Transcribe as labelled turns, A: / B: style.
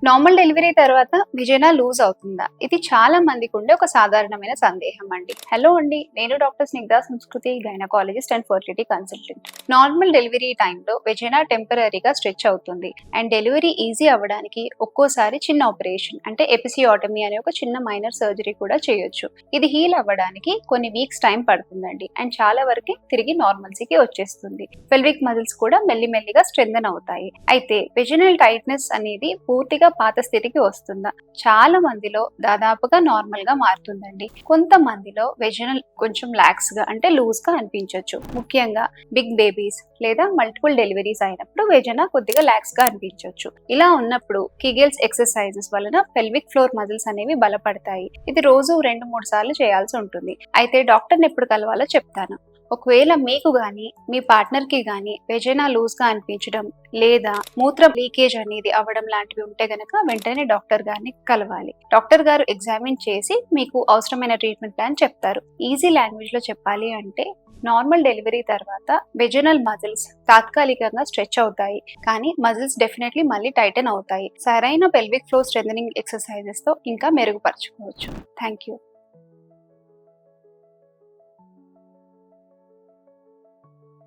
A: Normal delivery తర్వాత విజయన loose అవుతుందా? ఇది చాలా మందికి ఉండే ఒక సాధారణమైన సందేహం అండి. హలో అండి, నేను డాక్టర్ స్నిగ్ధ సంస్కృతి, gynaecologist and fertility consultant. Normal delivery టైంలో విజయన టెంపరీగా స్ట్రెచ్ అవుతుంది అండ్ డెలివరీ ఈజీ అవ్వడానికి ఒక్కోసారి చిన్న ఆపరేషన్ అంటే ఎపిసియోటమీ అనే ఒక చిన్న మైనర్ సర్జరీ కూడా చేయొచ్చు. ఇది హీల్ అవ్వడానికి కొన్ని వీక్స్ టైం పడుతుందండి అండ్ చాలా వరకు తిరిగి నార్మల్సీకి వచ్చేస్తుంది. పెల్విక్ మజిల్స్ కూడా మెల్లిమెల్లిగా స్ట్రెంథెన్ అవుతాయి. అయితే విజనల్ టైట్నెస్ అనేది పూర్తిగా పాత స్థితికి వస్తుందా? చాలా మందిలో దాదాపుగా నార్మల్ గా మారుతుందండి. కొంతమందిలో వెజనల్ కొంచెం లాక్స్ గా అంటే లూజ్ గా అనిపించవచ్చు. ముఖ్యంగా బిగ్ బేబీస్ లేదా మల్టిపుల్ డెలివరీస్ అయినప్పుడు వెజన కొద్దిగా లాక్స్ గా అనిపించవచ్చు. ఇలా ఉన్నప్పుడు కిగెల్స్ ఎక్సర్సైజెస్ వలన పెల్విక్ ఫ్లోర్ మజిల్స్ అనేవి బలపడతాయి. ఇది రోజు 2-3 సార్లు చేయాల్సి ఉంటుంది. అయితే డాక్టర్ని ఎప్పుడు కలవాలో చెప్తాను. ఒకవేళ మీకు గానీ మీ పార్ట్నర్ కి గానీ వెజైనా లూజ్ గా అనిపించడం లేదా మూత్రం లీకేజ్ అనేది అవ్వడం లాంటివి ఉంటే గనక వెంటనే డాక్టర్ గారిని కలవాలి. డాక్టర్ గారు ఎగ్జామిన్ చేసి మీకు అవసరమైన ట్రీట్మెంట్ ప్లాన్ చెప్తారు. ఈజీ లాంగ్వేజ్ లో చెప్పాలి అంటే నార్మల్ డెలివరీ తర్వాత వెజనల్ మజిల్స్ తాత్కాలికంగా స్ట్రెచ్ అవుతాయి, కానీ మజిల్స్ డెఫినెట్లీ మళ్ళీ టైటన్ అవుతాయి. సరైన పెల్విక్ ఫ్లోర్ స్ట్రెంథెనింగ్ ఎక్సర్సైజెస్ తో ఇంకా మెరుగుపరచుకోవచ్చు. Thank you.